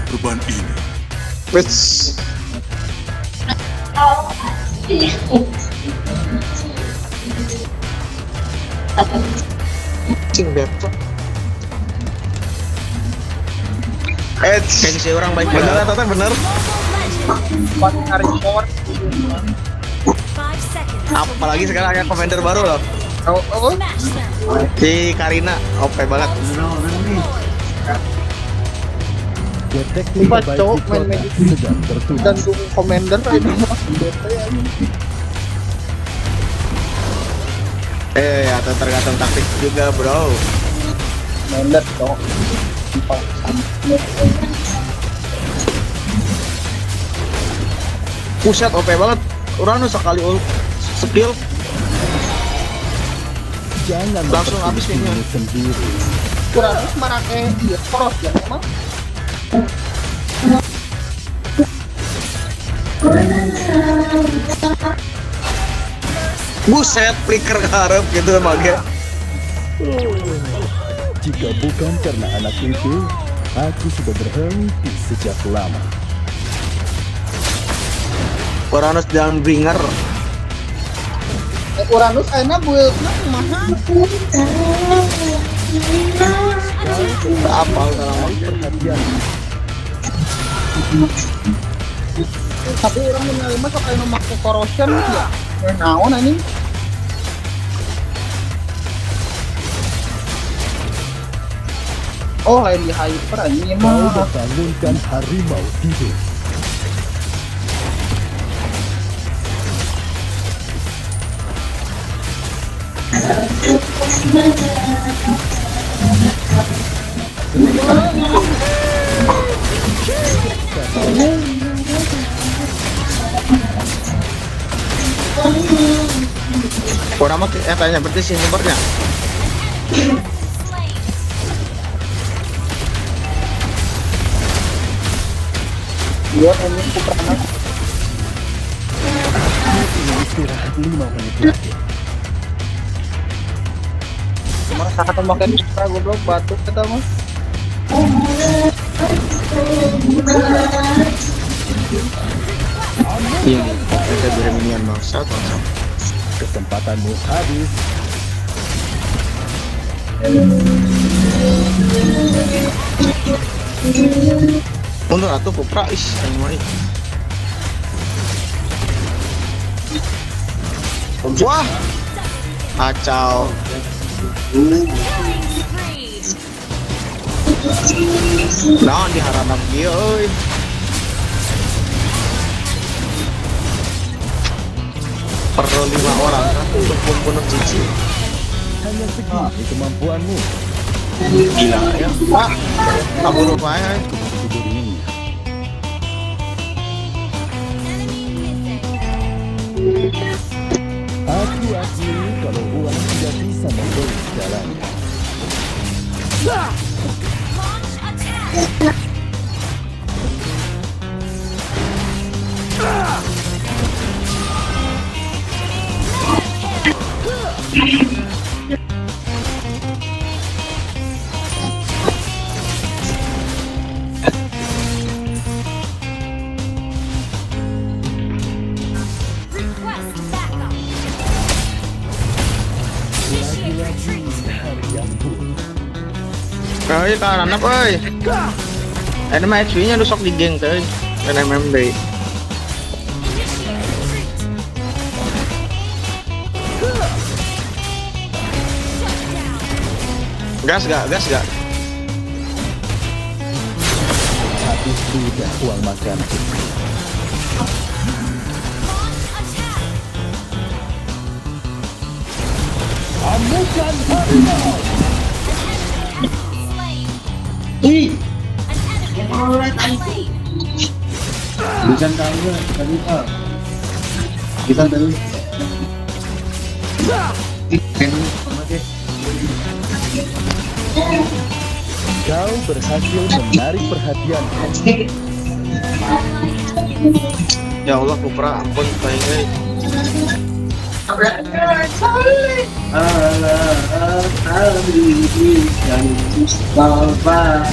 perban ini. Wits. Cing beto. Gengsi orang baik Bener banget. atau bener? Apalagi sekarang ada commander baru loh. Si Karina, OP banget. Detek Lupa, terbaik cowok di main kota Magic sedang tertulis. dan dukung commander ini mah bete ya. Ya tergantung taktik juga bro. Commander cowok. Puset OP banget. Uranus sekali skill Jangan langsung habis mempersulit kayaknya. dirimu sendiri. Kurang marake dia cross ya emang. Buset, flicker harap gitu mage. Jika bukan karena anak itu, aku sudah berhenti sejak lama. Uranus Downbringer. Uranus ayeuna build-na kumaha? Apa udah Perhatian, Tapi orang menerima sok ayeuna make corrosion ya. Naon anjing? Oh, lain di hyper anjing kau mah. membangunkan harimau tidur. Orang mah tanya berarti sih nomornya. Dia anjing ku pernah Istirahat 5 menit lagi. cuma saat memakai kita goblok batuk kita mah. Iya, kita berminian bangsat. Kesempatanmu habis. Mundur atuh Kupra is anu mah. Wah, kacau. Nah, diharapkan dia, euy. Perlu 5 orang kan untuk membunuh cici. Hanya segini kemampuanmu. Gila ya. Pak, kabur apa ya? Tidur ini. Aku akui kalau uang tidak bisa membeli segalanya. Lagi-lagi hargamu. Euy, karana euy. Ada mah HP-nya lu sok di geng teh. Kan MMD. Gas gak? Habis sudah uang makanku. Amukan harimau. Bisa tahu tadi Pak. Bisa tahu. Kau berhasil menarik perhatianku. Ya Allah, Kupra, ampun baik. Habibi dan Bapak.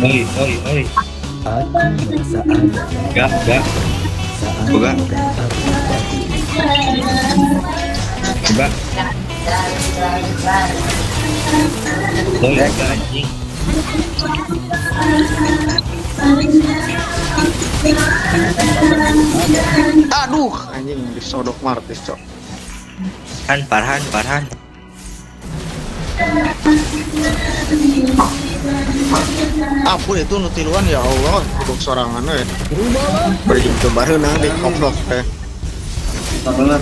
Oi, oi, oi. Aku merasa ada Enggak. saat Bukan. Enggak. Oi, enggak anjing. Aduh, anjing disodok Martis, cok. Farhan. Ampun itu nutiluan ya Allah, untuk sorangan we. Berjum coba heunang di koplok teh. Kapalah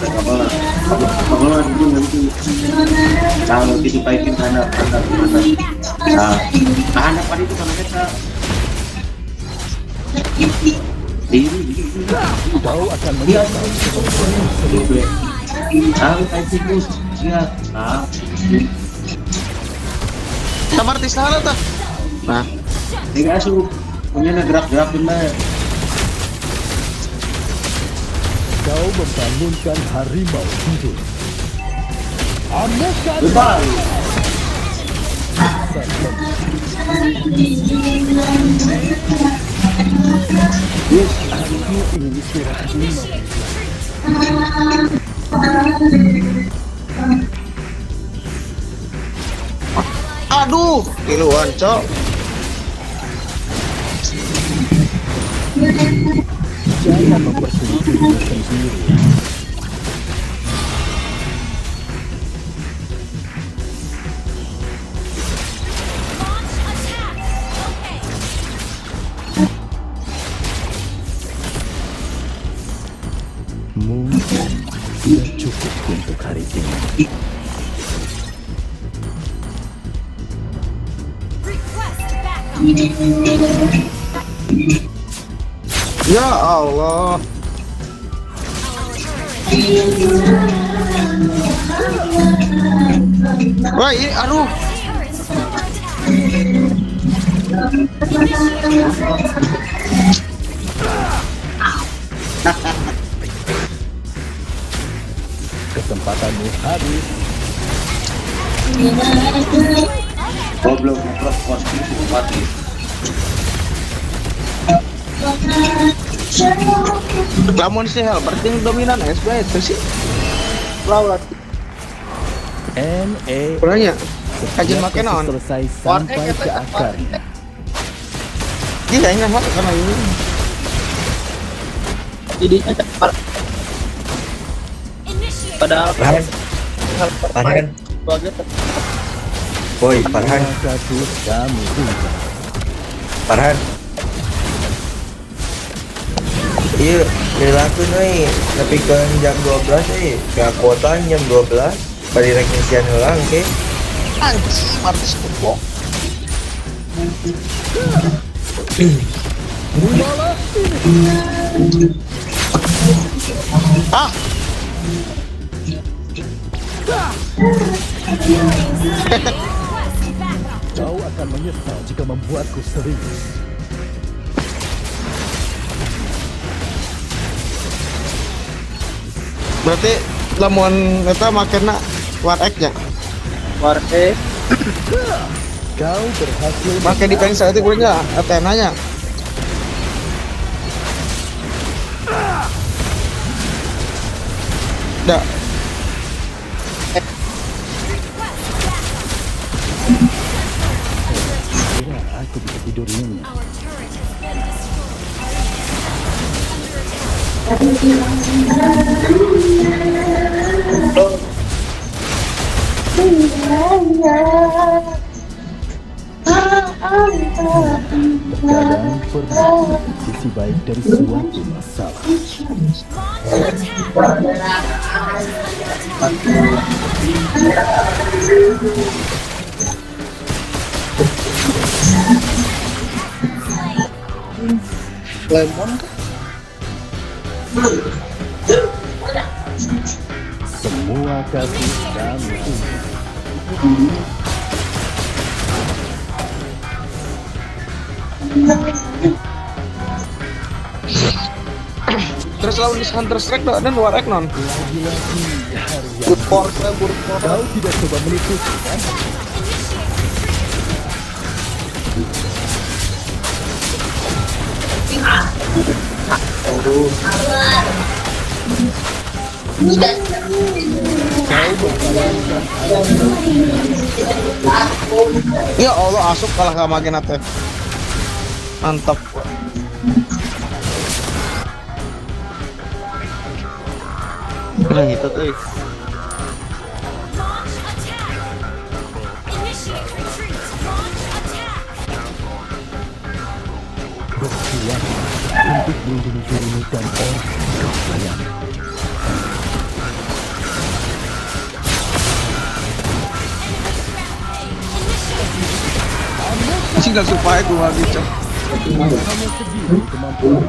itu nanti. Kalau ditipaikin anak. Nah, anak pada itu kan kita. Ini. Kau akan menyesal. Tahu kayak tikus. Siap. Nah, Sama artis sana tah. Nah, ini asuh punya gerak-gerak bener. Kau membangunkan harimau tidur. Amukan Betul. Yes, aku ingin istirahat 5 menit. aduh, tiluan, cok. Jangan mempersulit dirimu sendiri. Mungkin sudah cukup untuk hari ini. Ya Allah. Wah, ini aduh. Kesempatanmu habis. Goblok posting mati. Lamun si hell berarti dominan SBS itu sih. Lawan. NE Kurangnya kajian setiap makan naon. kasus selesai sampai ke akarnya. Iya, ini hal karena ini. Jadi padahal Farhan. bagus Woi, Farhan. Kasus kami punya. Farhan. Iya, dilakuin we. Tapi kan jam 12 ke kuota jam 12. Bari rek ngisian heula engke. Anjing, Martis kuplok. Ah, Kau akan menyesal jika membuatku serius. berarti lamun eta makena war X-nya. warhe Kau berhasil Pakai di pencil itu kurangnya Athena-nya. Dah. kira aku bisa tidur nyenyak. Terkadang perlu sisi baik dari suatu masalah. Lemon kan? Semua kasih dan Terus lawan di Counter Strike dan luar ek non. lagi-lagi hari yang Good force lah, good force. kau tidak coba menipuku kan? Ya Allah, asup kalah sama Genate. Mantap. Nah, itu tuh. Berjuang untuk melindungi dirimu dan orang kau sayang. Tinggal supaya gua gitu. Hanya segini kemampuan.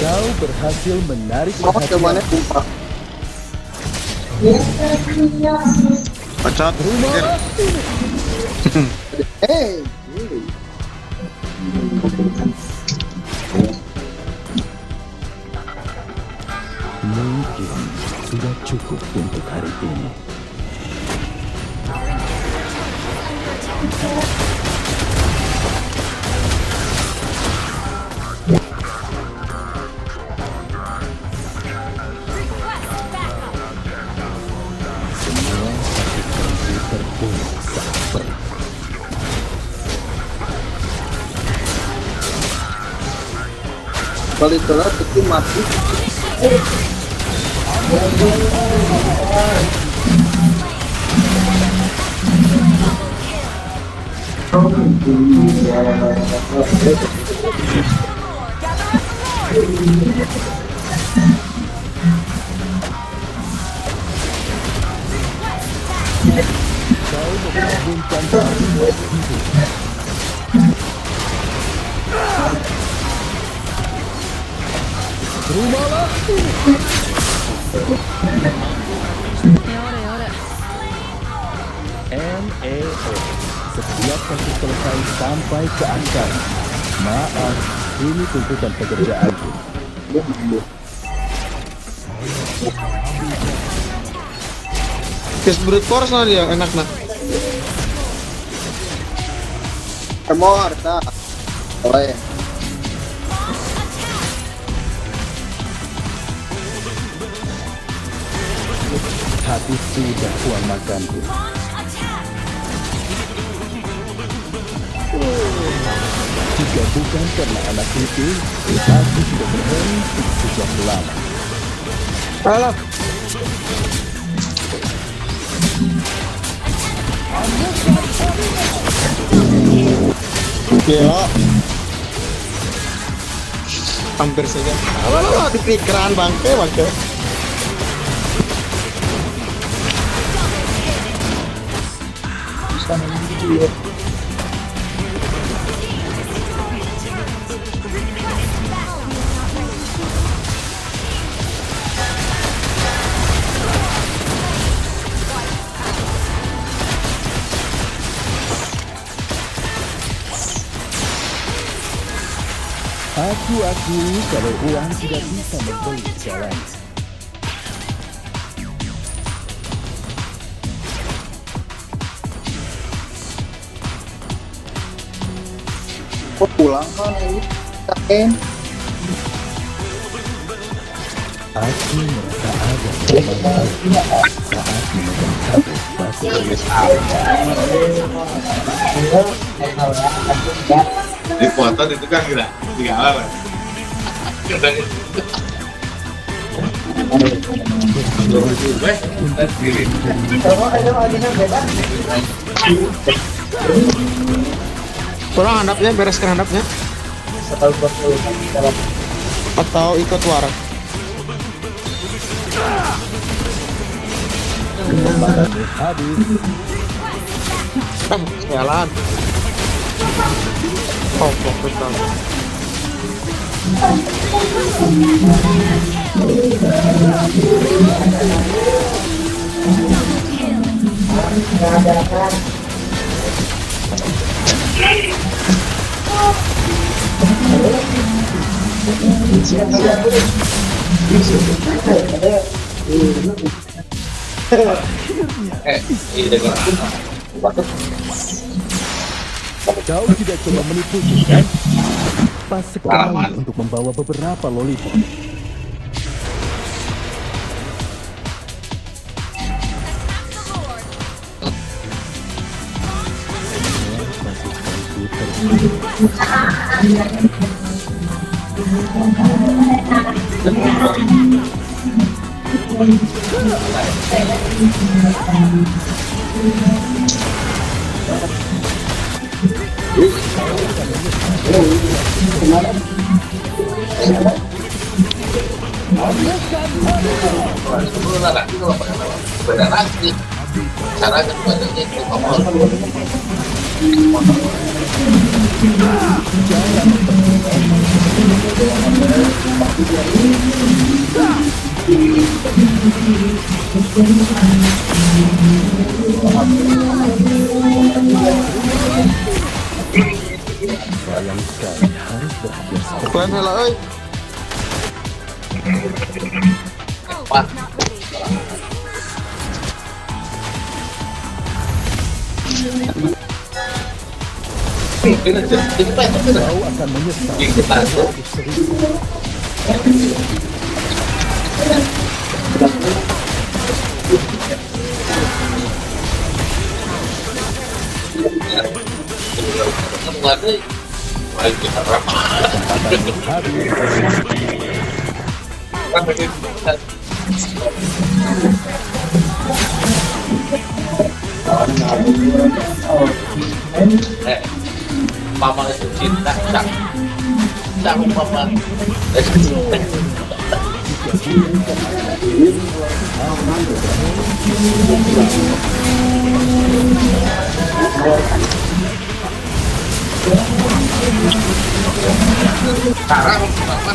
Kau berhasil menarik Mau cobaannya perhatian. tumpah. Pecot. Hey, Mungkin sudah cukup untuk hari ini. Semua sakit hati terbunuh saat perang. kalau telat itu mati. Kau mengagumkan dirimu hidup. Terimalah ini. NAO. Setiap kasus selesai sampai ke akar. Maaf, ini tuntutan pekerjaanku. Kes brute force lah dia enak nah. Armor, tak. Oleh. Hati sudah puan makanku. Jika bukan karena anak itu, aku sudah berhenti sejak lama. Alah. Gila. Hampir saja. Alah, dipikiran bangke. Aku akui kalau uang tidak bisa membeli segalanya. Kok pulang kan ini? Taken. Aku merasa ada kemanfaatan saat memegang satu batu emas. Di foto itu kan kira tiga ala. Kurang handapnya, bereskan handapnya. Atau 20 dalam Atau ikut war. Kesempatanmu habis. Jalan. Oh, fokus dong. Kau tidak coba menipuku, kan? Pas sekali untuk membawa beberapa lollipop. Sayang sekali, harus berhati-hati. Kalian hela euy. Kau akan menyesal. Mama itu cinta, tak mama. Sekarang mama.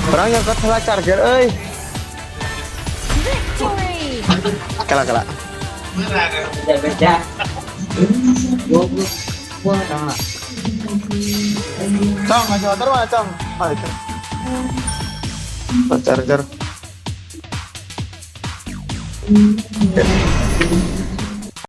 Perang yang salah charger euy. Kala. beda-beda. Gua tahu nggak? Cong, maju motor mana, Cong? Oh, itu. Oh, charger.